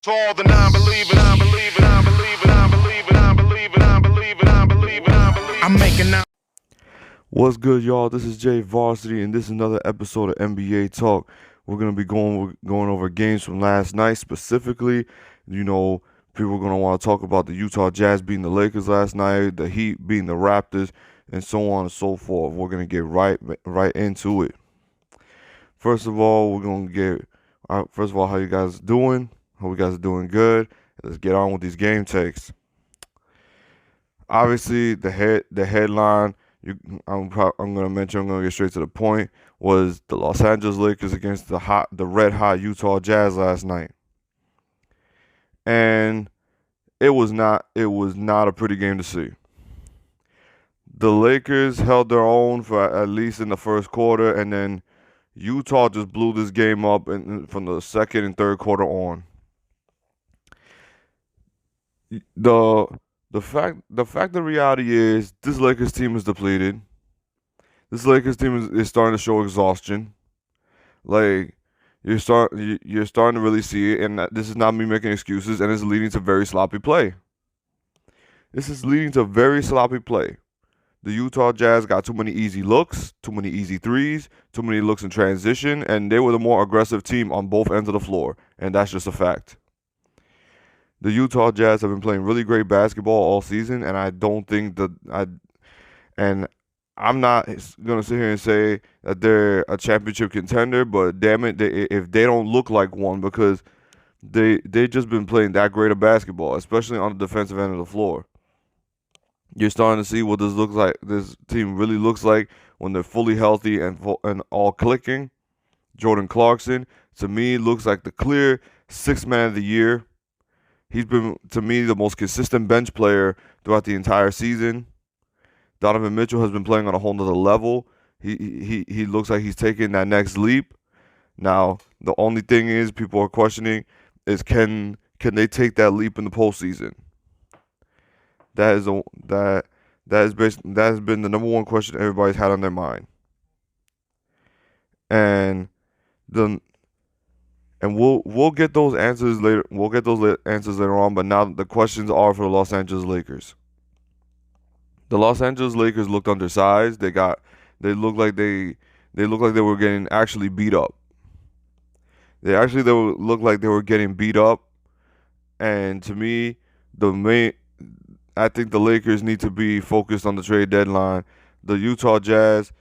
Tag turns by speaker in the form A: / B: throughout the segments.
A: To all the non-believers, non-believers, non-believers, non-believers, non-believers, non-believers, non-believers, non-believers. I'm making out.
B: What's good, y'all? This is Jay Varsity, and this is another episode of NBA Talk. We're gonna be going over games from last night. Specifically, people are gonna want to talk about the Utah Jazz beating the Lakers last night, the Heat beating the Raptors, and so on and so forth. We're gonna get right into it. First of all, how you guys doing? Hope you guys are doing good. Let's get on with these game takes. Obviously, the headline I'm gonna get straight to the point, was the Los Angeles Lakers against the red hot Utah Jazz last night, and it was not a pretty game to see. The Lakers held their own for at least in the first quarter, and then Utah just blew this game up from the second and third quarter on. The reality is this Lakers team is depleted. This Lakers team is starting to show exhaustion. Like you're starting to really see it, and this is not me making excuses, and it's leading to very sloppy play. This is leading to very sloppy play. The Utah Jazz got too many easy looks, too many easy threes, too many looks in transition, and they were the more aggressive team on both ends of the floor, and that's just a fact. The Utah Jazz have been playing really great basketball all season, and I don't think I'm not going to sit here and say that they're a championship contender, but damn it, if they don't look like one, because they just been playing that great of basketball, especially on the defensive end of the floor. You're starting to see what this team really looks like when they're fully healthy and all clicking. Jordan Clarkson, to me, looks like the clear sixth man of the year. He's been, to me, the most consistent bench player throughout the entire season. Donovan Mitchell has been playing on a whole nother level. He looks like he's taking that next leap. Now, the only thing is people are questioning is can they take that leap in the postseason? That has been the number one question everybody's had on their mind. And we'll get those answers later. We'll get those answers later on. But now the questions are for the Los Angeles Lakers. The Los Angeles Lakers looked undersized. They looked like they were getting actually beat up. They looked like they were getting beat up. And to me, I think the Lakers need to be focused on the trade deadline. The Utah Jazz,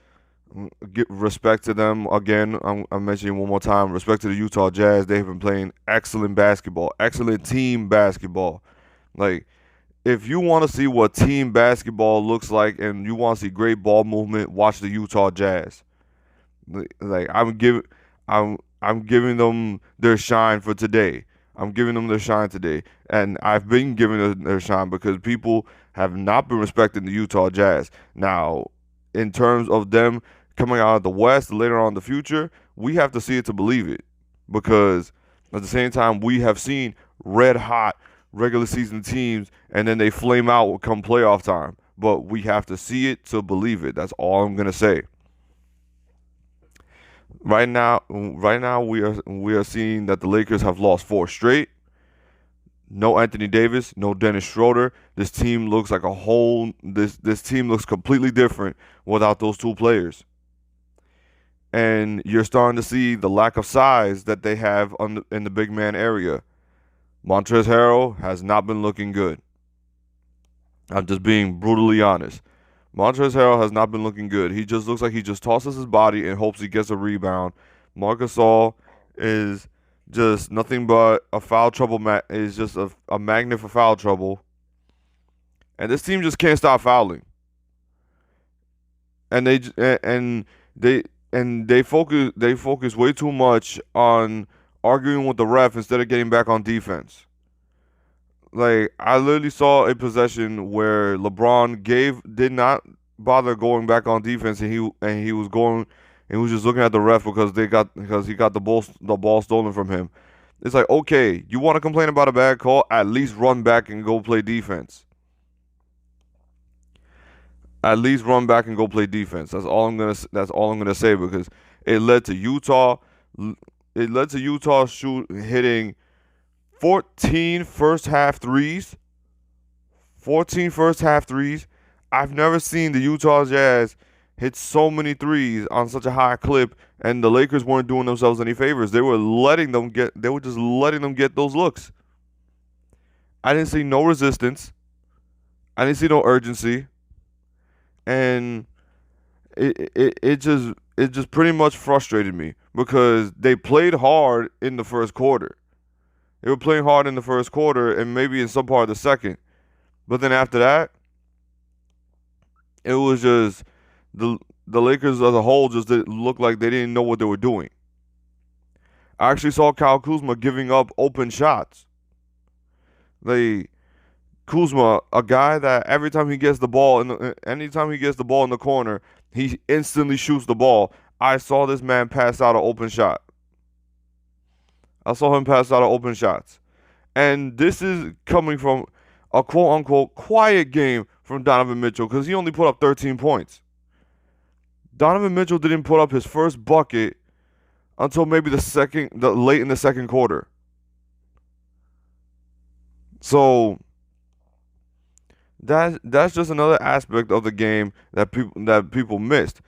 B: give respect to them again. I'm mentioning one more time. Respect to the Utah Jazz. They have been playing excellent basketball, excellent team basketball. Like, if you want to see what team basketball looks like and you want to see great ball movement, watch the Utah Jazz. Like, I'm giving them their shine for today. I'm giving them their shine today. And I've been giving them their shine because people have not been respecting the Utah Jazz. Now, in terms of them coming out of the West later on in the future, we have to see it to believe it. Because at the same time, we have seen red hot regular season teams, and then they flame out come playoff time. But we have to see it to believe it. That's all I'm gonna say. Right now we are seeing that the Lakers have lost 4 straight. No Anthony Davis, no Dennis Schroeder. This team looks like a whole. This team looks completely different without those 2 players. And you're starting to see the lack of size that they have in the big man area. Montrezl Harrell has not been looking good. I'm just being brutally honest. Montrezl Harrell has not been looking good. He just looks like he just tosses his body and hopes he gets a rebound. Marc Gasol is just nothing but a foul trouble. Is just a magnet for foul trouble. And this team just can't stop fouling. And they focus way too much on arguing with the ref instead of getting back on defense. Like, I literally saw a possession where LeBron did not bother going back on defense, and he was just looking at the ref because he got the ball stolen from him. It's like, okay, you want to complain about a bad call? At least run back and go play defense. At least run back and go play defense. That's all I'm gonna say, because it led to Utah hitting 14 first half threes. 14 first half threes. I've never seen the Utah Jazz hit so many threes on such a high clip, and the Lakers weren't doing themselves any favors. They were just letting them get those looks. I didn't see no resistance. I didn't see no urgency. And it just pretty much frustrated me because they played hard in the first quarter. They were playing hard in the first quarter and maybe in some part of the second. But then after that, it was just the Lakers as a whole just looked like they didn't know what they were doing. I actually saw Kyle Kuzma giving up open shots. Kuzma, a guy that every time he gets the ball anytime he gets the ball in the corner, he instantly shoots the ball. I saw this man pass out an open shot. I saw him pass out of open shots. And this is coming from a quote-unquote quiet game from Donovan Mitchell because he only put up 13 points. Donovan Mitchell didn't put up his first bucket until maybe late in the second quarter. So that's just another aspect of the game that people missed.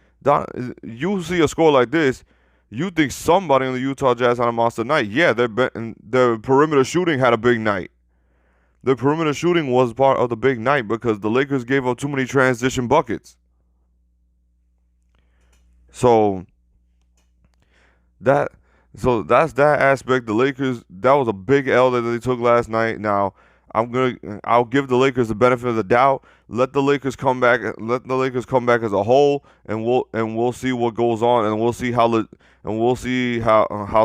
B: You see a score like this, you think somebody in the Utah Jazz had a monster night. Yeah, their perimeter shooting had a big night. The perimeter shooting was part of the big night because the Lakers gave up too many transition buckets. So that's that aspect. The Lakers, that was a big L that they took last night. Now I'll give the Lakers the benefit of the doubt. Let the Lakers come back as a whole, and we'll see what goes on, and we'll see how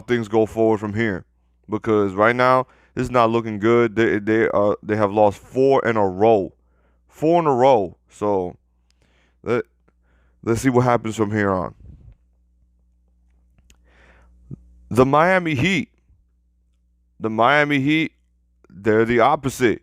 B: things go forward from here. Because right now this is not looking good. They have lost 4 in a row. So let's see what happens from here on. The Miami Heat, they're the opposite.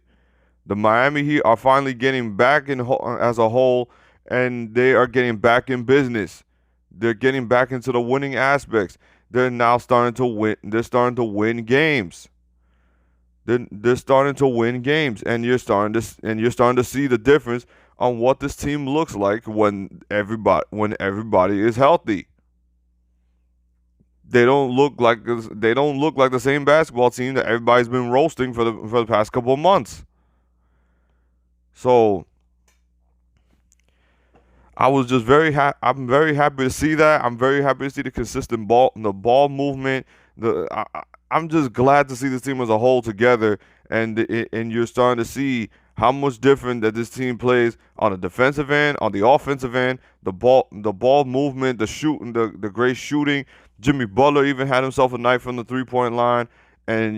B: The Miami Heat are finally getting back as a whole, and they are getting back in business. They're getting back into the winning aspects. They're now starting to win. They're starting to win games. They're starting to win games, and you're starting to see the difference on what this team looks like when everybody is healthy. They don't look like the same basketball team that everybody's been roasting for the past couple of months. So I'm very happy to see that. I'm very happy to see the consistent ball movement. I'm just glad to see this team as a whole together, and you're starting to see how much different that this team plays on the defensive end, on the offensive end, the ball movement, the shooting, the great shooting. Jimmy Butler even had himself a night from the 3-point line, and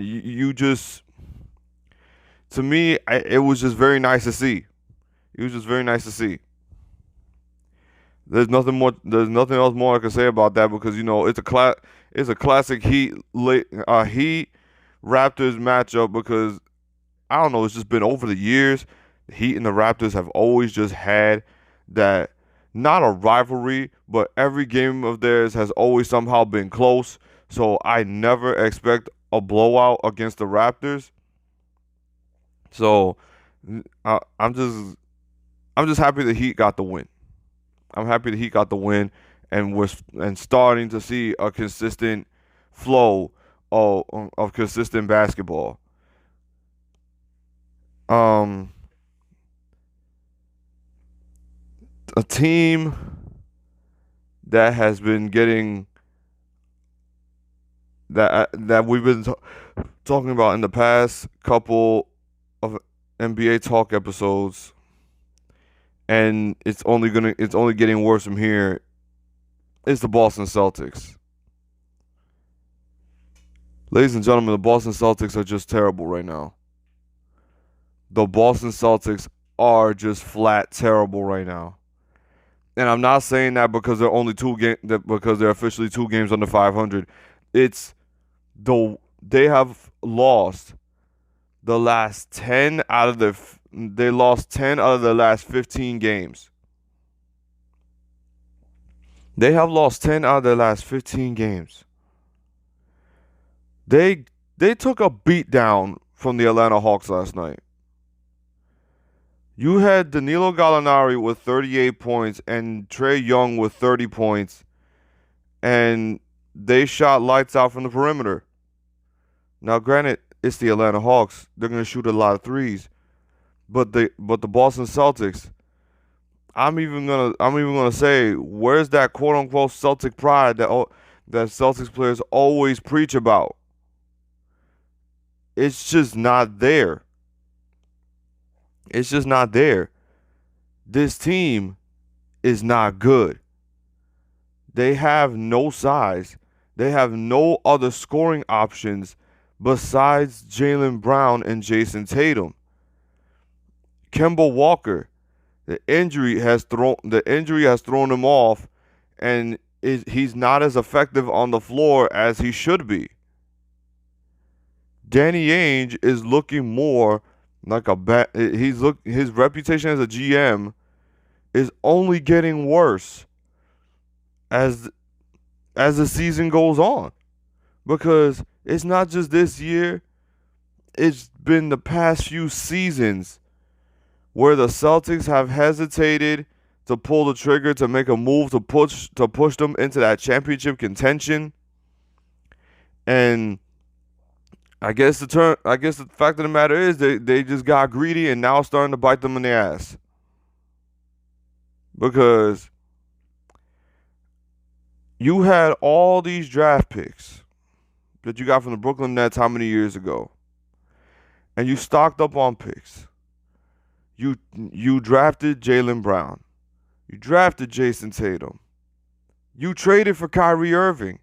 B: to me, it was just very nice to see. It was just very nice to see. There's nothing else more I can say about that because it's a classic Heat Raptors matchup because I don't know, it's just been over the years. The Heat and the Raptors have always just had that, not a rivalry, but every game of theirs has always somehow been close. So I never expect a blowout against the Raptors. So I'm just happy the Heat got the win. I'm happy the Heat got the win, and we're starting to see a consistent flow of consistent basketball. A team that has been getting that we've been talking about in the past couple of NBA Talk episodes, and it's only getting worse from here. It's the Boston Celtics. Ladies and gentlemen, the Boston Celtics are just terrible right now. The Boston Celtics are just flat terrible right now. And I'm not saying that because they're only because they're officially 2 games under 500. They have lost the last 10 out of they lost 10 out of their last 15 games. They have lost 10 out of their last 15 games. They They took a beat down from the Atlanta Hawks last night. You had Danilo Gallinari with 38 points and Trae Young with 30 points, and they shot lights out from the perimeter. Now, granted, it's the Atlanta Hawks. They're going to shoot a lot of threes. But the Boston Celtics, I'm even gonna say, where's that quote unquote Celtic pride that Celtics players always preach about? It's just not there. It's just not there. This team is not good. They have no size. They have no other scoring options besides Jaylen Brown and Jason Tatum. Kemba Walker, the injury has thrown him off, and he's not as effective on the floor as he should be. Danny Ainge is looking more like his reputation as a GM is only getting worse as the season goes on, because it's not just this year, it's been the past few seasons where the Celtics have hesitated to pull the trigger to make a move to push them into that championship contention. And I guess the fact of the matter is they just got greedy, and now it's starting to bite them in the ass. Because you had all these draft picks that you got from the Brooklyn Nets how many years ago, and you stocked up on picks. You drafted Jaylen Brown. You drafted Jason Tatum. You traded for Kyrie Irving.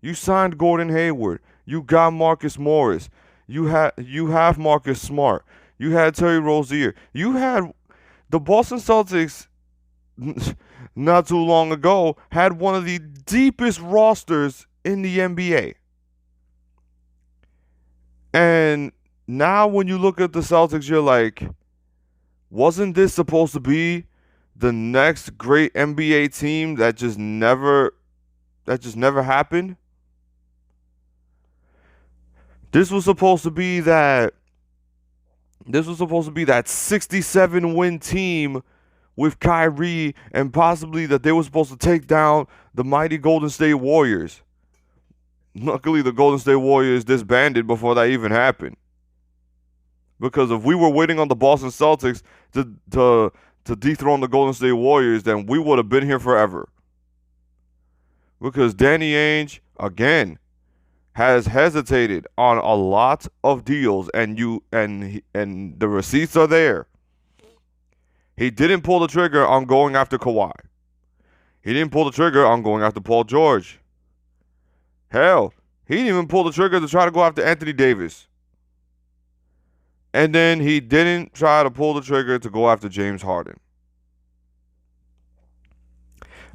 B: You signed Gordon Hayward. You got Marcus Morris. You have Marcus Smart. You had Terry Rozier. You had the Boston Celtics not too long ago had one of the deepest rosters in the NBA. And now when you look at the Celtics, you're like, wasn't this supposed to be the next great NBA team that just never happened? This was supposed to be that 67 win team with Kyrie, and possibly that they were supposed to take down the mighty Golden State Warriors. Luckily, the Golden State Warriors disbanded before that even happened. Because if we were waiting on the Boston Celtics to dethrone the Golden State Warriors, then we would have been here forever. Because Danny Ainge, again, has hesitated on a lot of deals, and the receipts are there. He didn't pull the trigger on going after Kawhi. He didn't pull the trigger on going after Paul George. Hell, he didn't even pull the trigger to try to go after Anthony Davis. And then he didn't try to pull the trigger to go after James Harden.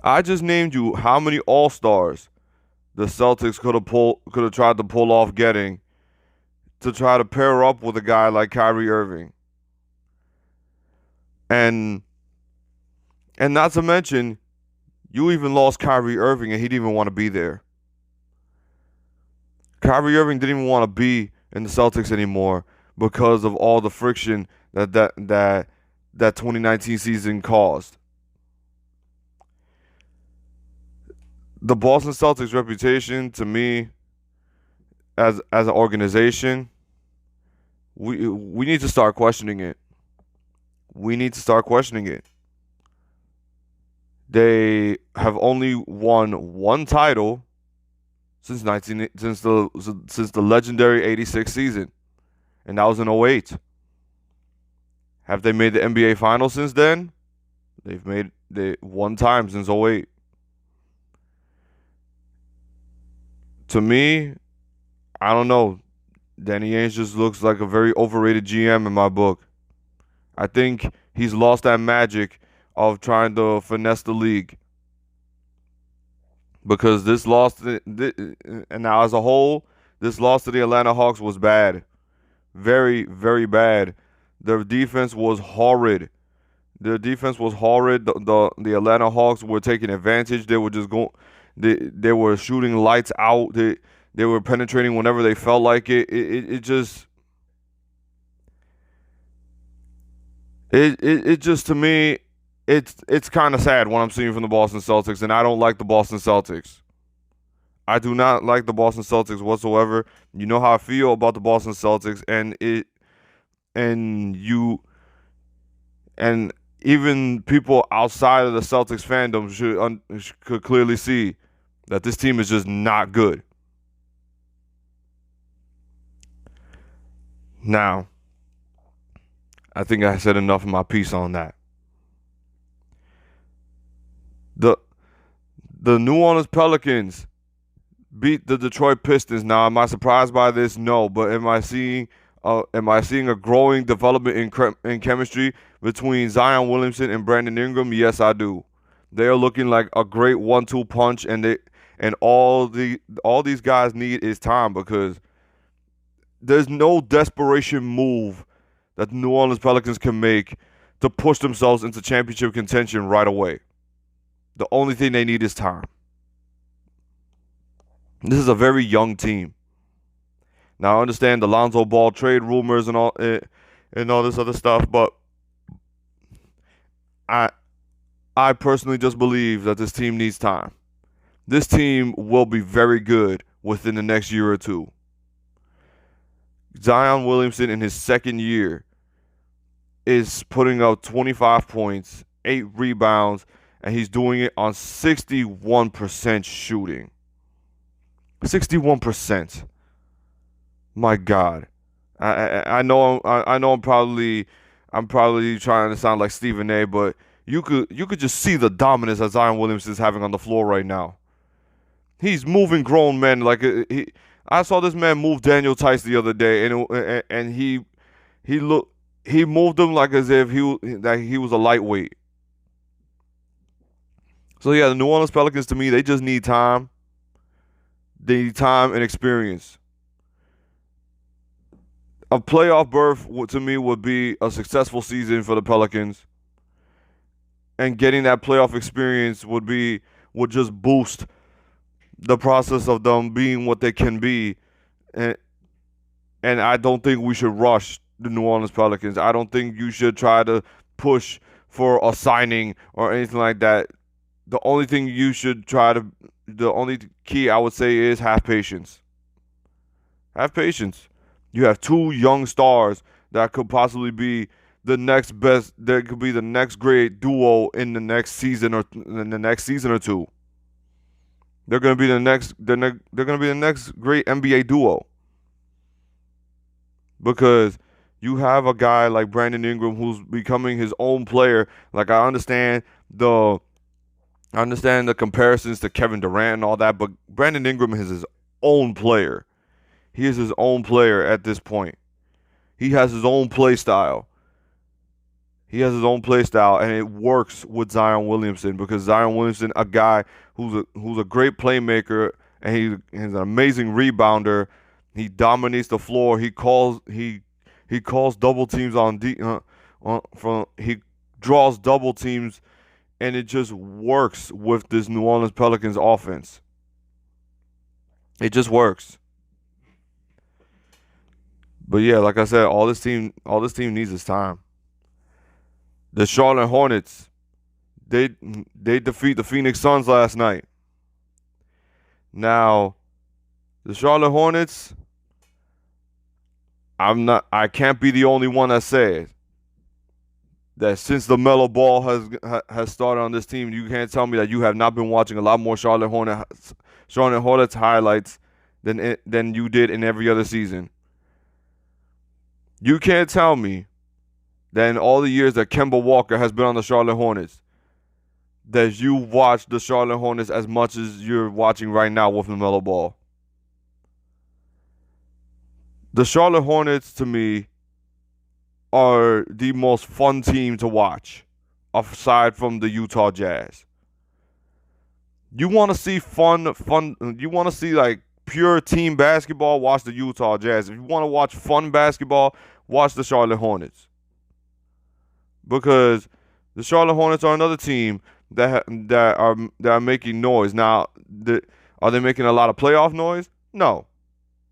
B: I just named you how many All-Stars the Celtics could have tried to pull off getting to try to pair up with a guy like Kyrie Irving. And not to mention, you even lost Kyrie Irving, and he didn't even want to be there. Kyrie Irving didn't even want to be in the Celtics anymore because of all the friction that 2019 season caused. The Boston Celtics reputation, to me, as an organization, we need to start questioning it. We need to start questioning it. They have only won one title since the legendary 86 season, and that was in 08. Have they made the NBA Finals since then? They've made one time since 08. To me, I don't know. Danny Ainge just looks like a very overrated GM in my book. I think he's lost that magic of trying to finesse the league. Because this loss, and now as a whole, this loss to the Atlanta Hawks was bad. Very, very bad. Their defense was horrid. The Atlanta Hawks were taking advantage. They were just going. They were shooting lights out. They were penetrating whenever they felt like it. It just to me, it's kind of sad what I'm seeing from the Boston Celtics, and I don't like the Boston Celtics. I do not like the Boston Celtics whatsoever. You know how I feel about the Boston Celtics, and you and even people outside of the Celtics fandom could clearly see that this team is just not good. Now, I think I said enough of my piece on that. The New Orleans Pelicans beat the Detroit Pistons. Now, am I surprised by this? No, but am I seeing a growing development in chemistry between Zion Williamson and Brandon Ingram? Yes, I do. They are looking like a great 1-2 punch, and all these guys need is time, because there's no desperation move that the New Orleans Pelicans can make to push themselves into championship contention right away. The only thing they need is time. This is a very young team. Now, I understand the Lonzo Ball trade rumors and all this other stuff, but I personally just believe that this team needs time. This team will be very good within the next year or two. Zion Williamson in his second year is putting up 25 points, 8 rebounds, and he's doing it on 61% shooting. 61%. My God. I know I'm probably trying to sound like Stephen A, but you could just see the dominance that Zion Williamson is having on the floor right now. He's moving grown men like I saw this man move Daniel Tice the other day, and he moved him like as if he was a lightweight. So yeah, the New Orleans Pelicans, to me, they just need time. They need time and experience. A playoff berth, to me, would be a successful season for the Pelicans. And getting that playoff experience would just boost the process of them being what they can be. And I don't think we should rush the New Orleans Pelicans. I don't think you should try to push for a signing or anything like that. The only key I would say is have patience. Have patience. You have 2 young stars that could possibly be the next best. That could be the next great duo in the next season or in the next season or two. They're going to be the next. They're going to be the next great NBA duo, because you have a guy like Brandon Ingram who's becoming his own player. Like, I understand the comparisons to Kevin Durant and all that, but Brandon Ingram is his own player. He is his own player at this point. He has his own play style. And it works with Zion Williamson, because Zion Williamson, a guy who's a great playmaker, and he's an amazing rebounder. He dominates the floor. He calls double teams he draws double teams, and it just works with this New Orleans Pelicans offense. It just works. But yeah, like I said, all this team needs is time. The Charlotte Hornets, they defeat the Phoenix Suns last night. Now, the Charlotte Hornets, I can't be the only one that says that since the mellow ball has started on this team, you can't tell me that you have not been watching a lot more Charlotte Hornets highlights than you did in every other season. You can't tell me that in all the years that Kemba Walker has been on the Charlotte Hornets, that you watched the Charlotte Hornets as much as you're watching right now with LaMelo Ball. The Charlotte Hornets, to me, are the most fun team to watch, aside from the Utah Jazz. You want to see fun. You want to see like pure team basketball, watch the Utah Jazz. If you want to watch fun basketball, watch the Charlotte Hornets. Because the Charlotte Hornets are another team that are making noise. Now, are they making a lot of playoff noise? No.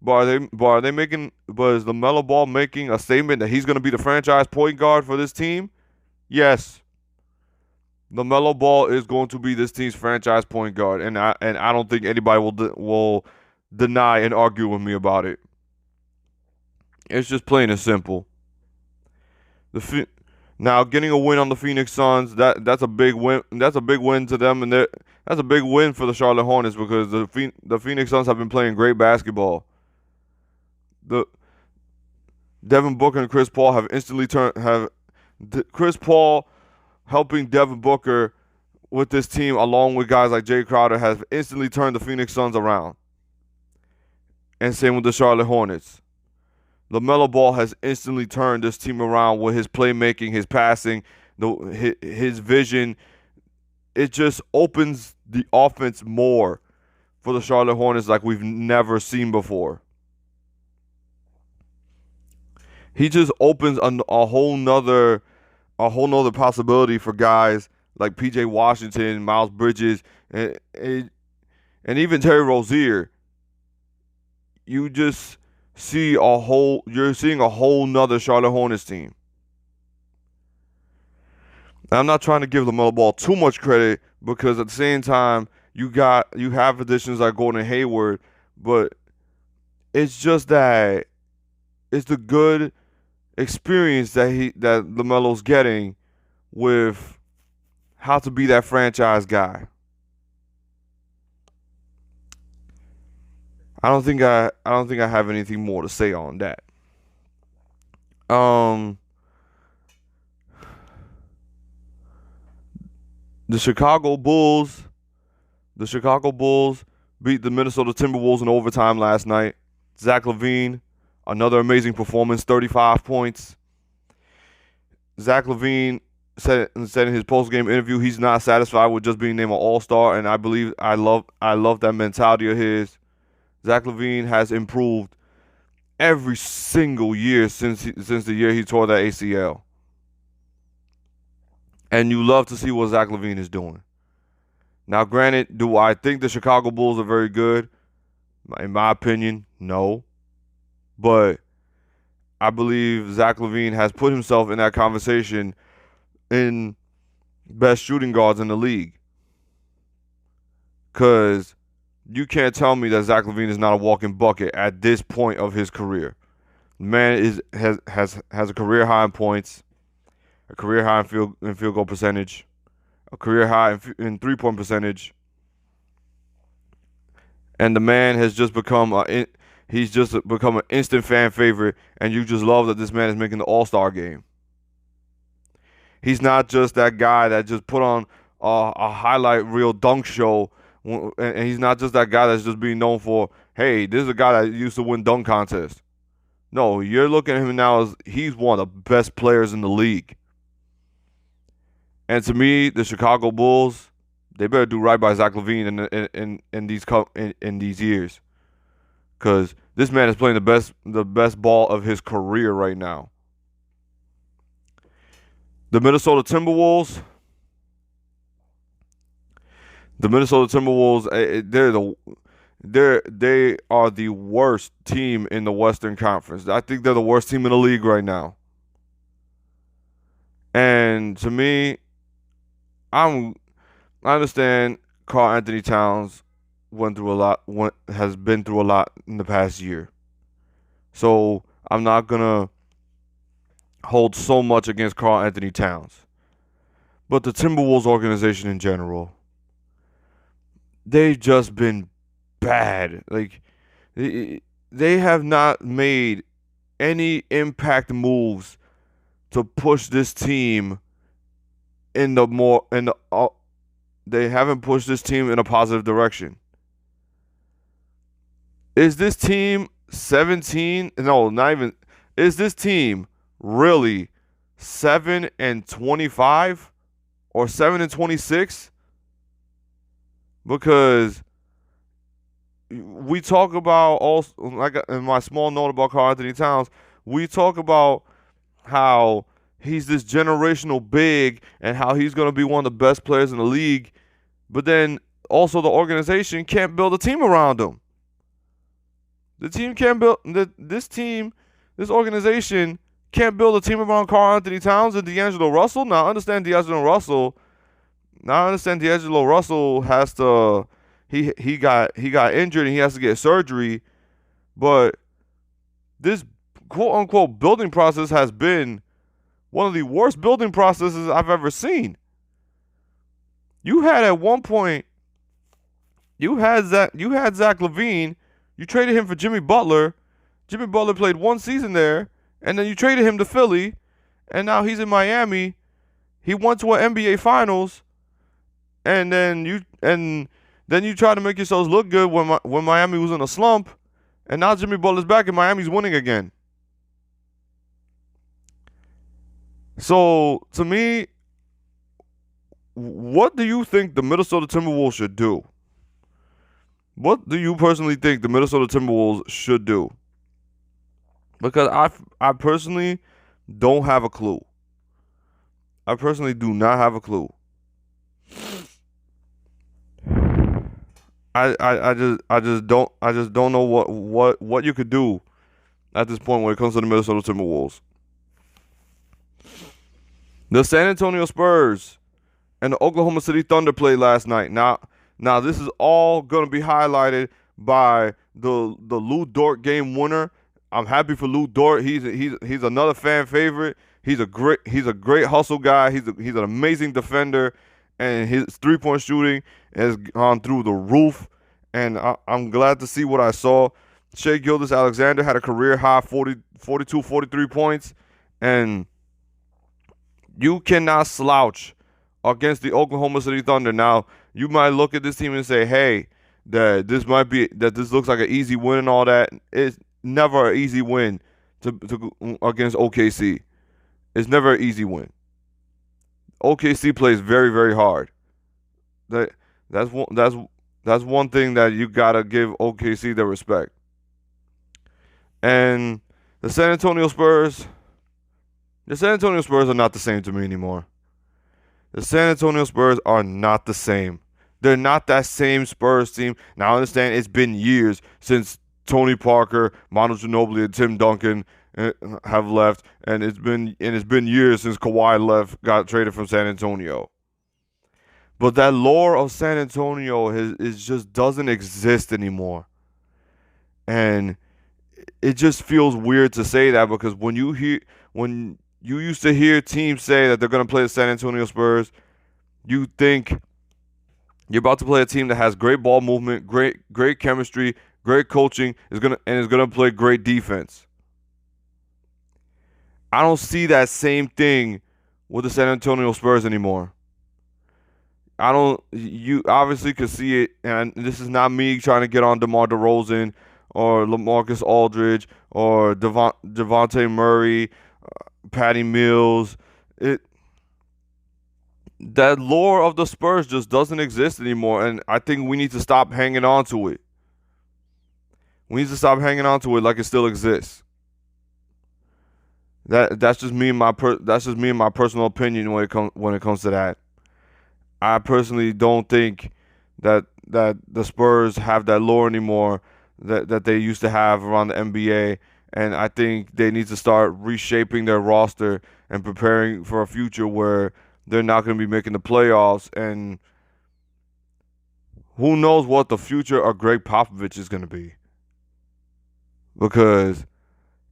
B: But is LaMelo Ball making a statement that he's going to be the franchise point guard for this team? Yes. LaMelo Ball is going to be this team's franchise point guard, and I don't think anybody will deny and argue with me about it. It's just plain and simple. Now getting a win on the Phoenix Suns, that's a big win. That's a big win to them, and that's a big win for the Charlotte Hornets because the Phoenix Suns have been playing great basketball. The Devin Booker and Chris Paul have instantly Chris Paul helping Devin Booker with this team, along with guys like Jay Crowder, has instantly turned the Phoenix Suns around. And same with the Charlotte Hornets. LaMelo Ball has instantly turned this team around with his playmaking, his passing, his vision. It just opens the offense more for the Charlotte Hornets like we've never seen before. He just opens a whole nother possibility for guys like P.J. Washington, Miles Bridges, and even Terry Rozier. You're seeing a whole nother Charlotte Hornets team. Now, I'm not trying to give LaMelo Ball too much credit because at the same time you have additions like Gordon Hayward, but it's just that it's the good experience that LaMelo's getting with how to be that franchise guy. I don't think I have anything more to say on that. The Chicago Bulls beat the Minnesota Timberwolves in overtime last night. Zach LaVine, another amazing performance, 35 points. Zach LaVine said in his post-game interview he's not satisfied with just being named an All-Star, and I love that mentality of his. Zach LaVine has improved every single year since the year he tore that ACL. And you love to see what Zach LaVine is doing. Now, granted, do I think the Chicago Bulls are very good? In my opinion, no. But I believe Zach LaVine has put himself in that conversation in best shooting guards in the league. Because you can't tell me that Zach LaVine is not a walking bucket at this point of his career. The man has a career high in points, a career high in field goal percentage, a career high in 3-point percentage, and the man has just become an instant fan favorite, and you just love that this man is making the All-Star game. He's not just that guy that just put on a highlight reel dunk show. And he's not just that guy that's just being known for, hey, this is a guy that used to win dunk contests. No, you're looking at him now as he's one of the best players in the league. And to me, the Chicago Bulls, they better do right by Zach LaVine in these years, because this man is playing the best ball of his career right now. The Minnesota Timberwolves, they are the worst team in the Western Conference. I think they're the worst team in the league right now. And to me, I understand Karl Anthony Towns has been through a lot in the past year. So I'm not gonna hold so much against Karl Anthony Towns. But the Timberwolves organization in general, they've just been bad. Like, they have not made any impact moves to push this team they haven't pushed this team in a positive direction. Is this team 17? No, not even. Is this team really 7-25 or 7-26? Because we talk about, also, like in my small note about Karl Anthony Towns, we talk about how he's this generational big and how he's going to be one of the best players in the league, but then also the organization can't build a team around him. The team can't build this organization can't build a team around Karl Anthony Towns and D'Angelo Russell. Now I understand D'Angelo Russell has to he got injured and he has to get surgery, but this quote unquote building process has been one of the worst building processes I've ever seen. You had at one point you had Zach LaVine. You traded him for Jimmy Butler. Jimmy Butler played one season there, and then you traded him to Philly, and now he's in Miami. He went to an NBA Finals, and then you try to make yourselves look good when Miami was in a slump, and now Jimmy Butler's back and Miami's winning again. So to me, what do you think the Minnesota Timberwolves should do? What do you personally think the Minnesota Timberwolves should do? Because I personally don't have a clue. I personally do not have a clue. I just don't know what you could do at this point when it comes to the Minnesota Timberwolves. The San Antonio Spurs and the Oklahoma City Thunder played last night. Now this is all going to be highlighted by the Lou Dort game winner. I'm happy for Lou Dort. He's another fan favorite. He's a great hustle guy. He's an amazing defender, and his 3-point shooting has gone through the roof. And I'm glad to see what I saw. Shai Gilgeous-Alexander had a career high 42, 43 points, and you cannot slouch against the Oklahoma City Thunder. Now, you might look at this team and say, hey, that this looks like an easy win and all that. It's never an easy win to against OKC. It's never an easy win. OKC plays very, very hard. That's one thing that you gotta give OKC their respect. And the San Antonio Spurs are not the same to me anymore. The San Antonio Spurs are not the same. They're not that same Spurs team. Now, I understand it's been years since Tony Parker, Manu Ginobili, and Tim Duncan have left, and it's been years since Kawhi got traded from San Antonio. But that lore of San Antonio is just doesn't exist anymore. And it just feels weird to say that, because when you used to hear teams say that they're going to play the San Antonio Spurs, you think you're about to play a team that has great ball movement, great chemistry, great coaching, is gonna play great defense. I don't see that same thing with the San Antonio Spurs anymore. You obviously could see it, and this is not me trying to get on DeMar DeRozan or LaMarcus Aldridge or Devontae Murray, Patty Mills. That lore of the Spurs just doesn't exist anymore, and I think we need to stop hanging on to it. We need to stop hanging on to it like it still exists. That's just me and my personal opinion when it comes to that. I personally don't think that the Spurs have that lore anymore that they used to have around the NBA, and I think they need to start reshaping their roster and preparing for a future where they're not going to be making the playoffs, and who knows what the future of Greg Popovich is going to be. Because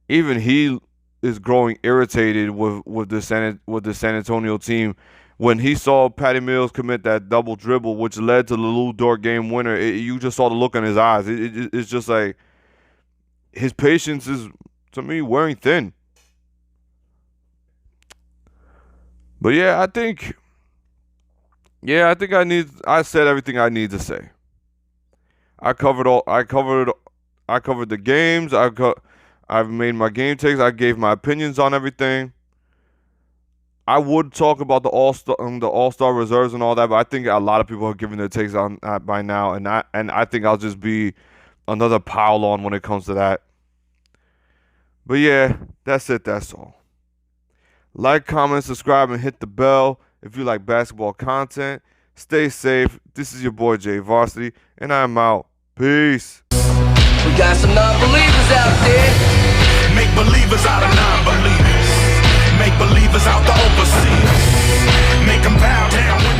B: even he is growing irritated with the San Antonio team. When he saw Patty Mills commit that double dribble, which led to the Lou Dort game winner, you just saw the look in his eyes. It's just like his patience is, to me, wearing thin. But I think I said everything I need to say. I covered the games. I've made my game takes. I gave my opinions on everything. I would talk about the All-Star reserves and all that, but I think a lot of people have given their takes on that by now, and I think I'll just be another pile on when it comes to that. But that's it. That's all. Like, comment, subscribe, and hit the bell if you like basketball content. Stay safe. This is your boy Jay Varsity, and I'm out. Peace.
C: got some non-believers out there.
A: Make believers out of non-believers. Make believers out the